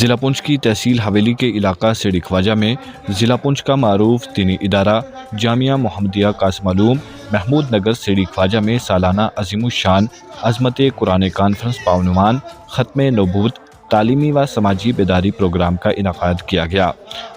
ضلع پونچھ کی تحصیل حویلی کے علاقہ سیڑھی خواجہ میں ضلع پونچھ کا معروف دینی ادارہ جامعہ محمدیہ قاسم علوم محمود نگر سیڑھی خواجہ میں سالانہ عظیم الشان عظمت قرآن کانفرنس بعنوان ختم نبوت تعلیمی و سماجی بیداری پروگرام کا انعقاد کیا گیا۔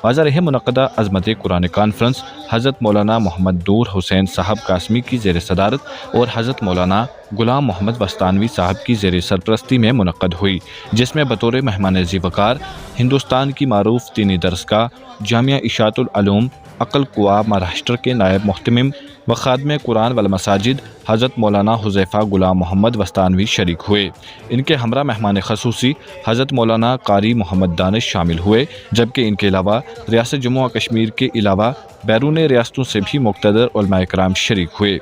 واضح رہے منعقدہ عظمت قرآن کانفرنس حضرت مولانا محمد نور حسین صاحب قاسمی کی زیر صدارت اور حضرت مولانا غلام محمد وستانوی صاحب کی زیر سرپرستی میں منعقد ہوئی، جس میں بطور مہمان ذی وقار ہندوستان کی معروف دینی درسگاہ جامعہ اشاعت العلوم عقل قوا مہاراشٹر کے نائب محتمم و خادم قرآن والمساجد حضرت مولانا حذیفہ غلام محمد وستانوی شریک ہوئے۔ ان کے ہمراہ مہمان خصوصی حضرت مولانا قاری محمد دانش شامل ہوئے، جبکہ ان کے علاوہ ریاست جموں و کشمیر کے علاوہ بیرون ریاستوں سے بھی مقتدر علماء کرام شریک ہوئے۔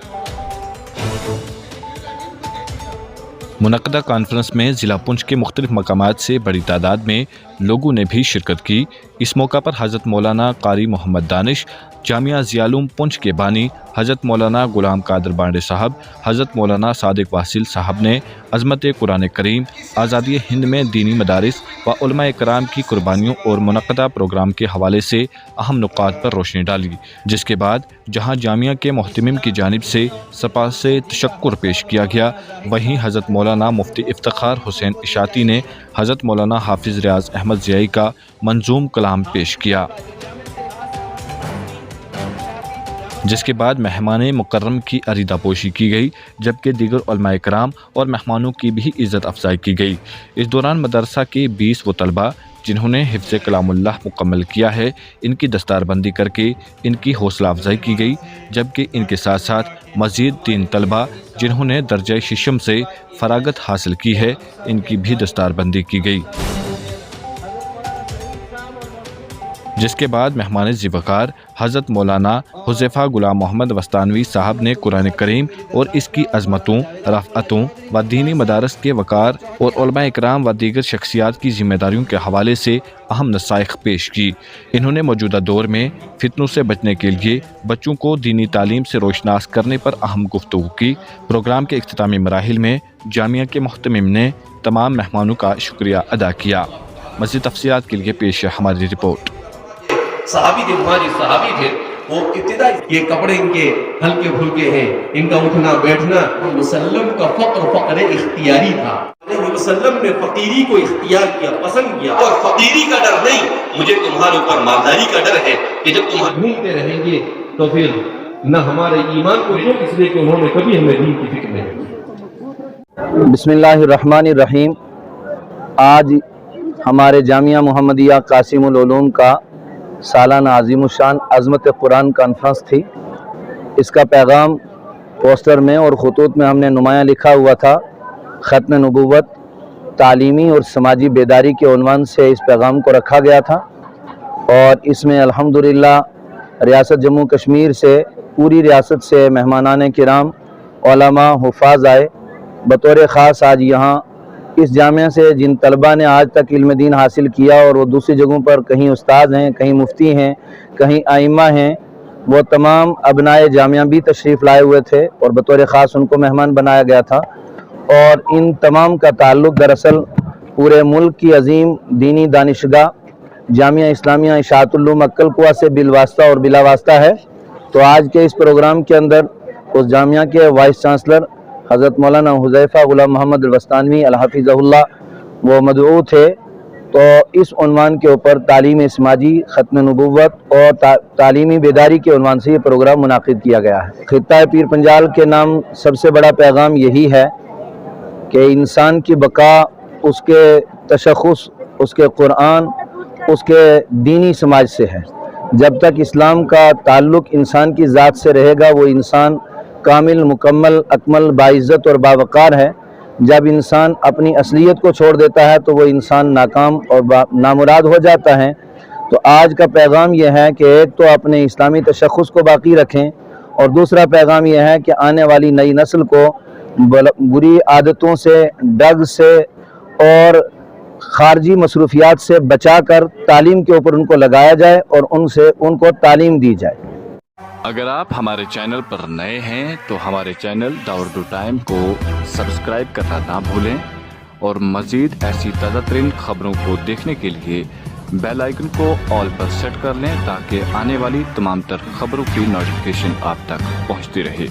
منعقدہ کانفرنس میں ضلع پونچھ کے مختلف مقامات سے بڑی تعداد میں لوگوں نے بھی شرکت کی۔ اس موقع پر حضرت مولانا قاری محمد دانش، جامعہ ضیاء العلوم پونچھ کے بانی حضرت مولانا غلام قادر بانڈے صاحب، حضرت مولانا صادق واصل صاحب نے عظمت قرآن کریم، آزادی ہند میں دینی مدارس و علماء کرام کی قربانیوں اور منعقدہ پروگرام کے حوالے سے اہم نکات پر روشنی ڈالی، جس کے بعد جہاں جامعہ کے محتمم کی جانب سے سپاہ سے تشکر پیش کیا گیا، وہیں حضرت مولانا مفتی افتخار حسین اشاعتی نے حضرت مولانا حافظ ریاض احمد ضیائی کا منظوم کلام پیش کیا، جس کے بعد مہمان مکرم کی عریضہ پوشی کی گئی، جبکہ دیگر علماء کرام اور مہمانوں کی بھی عزت افزائی کی گئی۔ اس دوران مدرسہ کے 20 وہ طلبہ جنہوں نے حفظ کلام اللہ مکمل کیا ہے، ان کی دستار بندی کر کے ان کی حوصلہ افزائی کی گئی، جبکہ ان کے ساتھ ساتھ مزید 3 طلبہ جنہوں نے درجہ ششم سے فراغت حاصل کی ہے، ان کی بھی دستار بندی کی گئی۔ جس کے بعد مہمان ذی وقار حضرت مولانا حذیفہ غلام محمد وستانوی صاحب نے قرآن کریم اور اس کی عظمتوں، رفعتوں و دینی مدارس کے وقار اور علماء اکرام و دیگر شخصیات کی ذمہ داریوں کے حوالے سے اہم نصائح پیش کی۔ انہوں نے موجودہ دور میں فتنوں سے بچنے کے لیے بچوں کو دینی تعلیم سے روشناس کرنے پر اہم گفتگو کی۔ پروگرام کے اختتامی مراحل میں جامعہ کے محتمم نے تمام مہمانوں کا شکریہ ادا کیا۔ مزید تفصیلات کے لیے پیش ہے ہماری رپورٹ۔ صحابی کے مہاجر صحابی تھے، وہ ابتدا یہ کپڑے ان کے ہلکے پھلکے ہیں، ان کا اٹھنا بیٹھنا وسلم کا فقر اختیاری تھا۔ وسلم نے فقیری کو اختیار کیا، پسند کیا، اور فقیری کا ڈر نہیں، مجھے تمہارے اوپر مالداری کا ڈر ہے کہ جب تم ڈھونڈتے رہیں گے تو پھر نہ ہمارے ایمان کو جو اس لیے کہ انہوں نے کبھی ہمیں دین کی فکر نہیں کی۔ بسم اللہ الرحمن الرحیم۔ آج ہمارے جامعہ محمدیہ قاسم العلوم کا سالانہ عظیم الشان عظمت قرآن کانفرنس تھی۔ اس کا پیغام پوسٹر میں اور خطوط میں ہم نے نمایاں لکھا ہوا تھا، ختم نبوت تعلیمی اور سماجی بیداری کے عنوان سے اس پیغام کو رکھا گیا تھا، اور اس میں الحمدللہ ریاست جموں کشمیر سے، پوری ریاست سے مہمانان کرام، علماء، حفاظ آئے۔ بطور خاص آج یہاں اس جامعہ سے جن طلبہ نے آج تک علم دین حاصل کیا اور وہ دوسری جگہوں پر کہیں استاد ہیں، کہیں مفتی ہیں، کہیں ائمہ ہیں، وہ تمام ابنائے جامعہ بھی تشریف لائے ہوئے تھے اور بطور خاص ان کو مہمان بنایا گیا تھا۔ اور ان تمام کا تعلق دراصل پورے ملک کی عظیم دینی دانشگاہ جامعہ اسلامیہ اشاعت العلوم عقل قوا سے بالواسطہ اور بلا واسطہ ہے۔ تو آج کے اس پروگرام کے اندر اس جامعہ کے وائس چانسلر حضرت مولانا حذیفہ غلام محمد الوستانوی الحافظ اللہ وہ مدعو تھے، تو اس عنوان کے اوپر تعلیم سماجی، ختم نبوت اور تعلیمی بیداری کے عنوان سے یہ پروگرام منعقد کیا گیا ہے۔ خطہ پیر پنجال کے نام سب سے بڑا پیغام یہی ہے کہ انسان کی بقا اس کے تشخص، اس کے قرآن، اس کے دینی سماج سے ہے۔ جب تک اسلام کا تعلق انسان کی ذات سے رہے گا، وہ انسان کامل، مکمل، اکمل، باعزت اور باوقار ہے۔ جب انسان اپنی اصلیت کو چھوڑ دیتا ہے تو وہ انسان ناکام اور نامراد ہو جاتا ہے۔ تو آج کا پیغام یہ ہے کہ ایک تو اپنے اسلامی تشخص کو باقی رکھیں، اور دوسرا پیغام یہ ہے کہ آنے والی نئی نسل کو بری عادتوں سے، ڈرگ سے اور خارجی مصروفیات سے بچا کر تعلیم کے اوپر ان کو لگایا جائے اور ان کو تعلیم دی جائے۔ اگر آپ ہمارے چینل پر نئے ہیں تو ہمارے چینل دا اردو ٹائم کو سبسکرائب کرنا نہ بھولیں اور مزید ایسی تازہ ترین خبروں کو دیکھنے کے لیے بیل آئیکن کو آل پر سیٹ کر لیں تاکہ آنے والی تمام تر خبروں کی نوٹیفیکیشن آپ تک پہنچتی رہے۔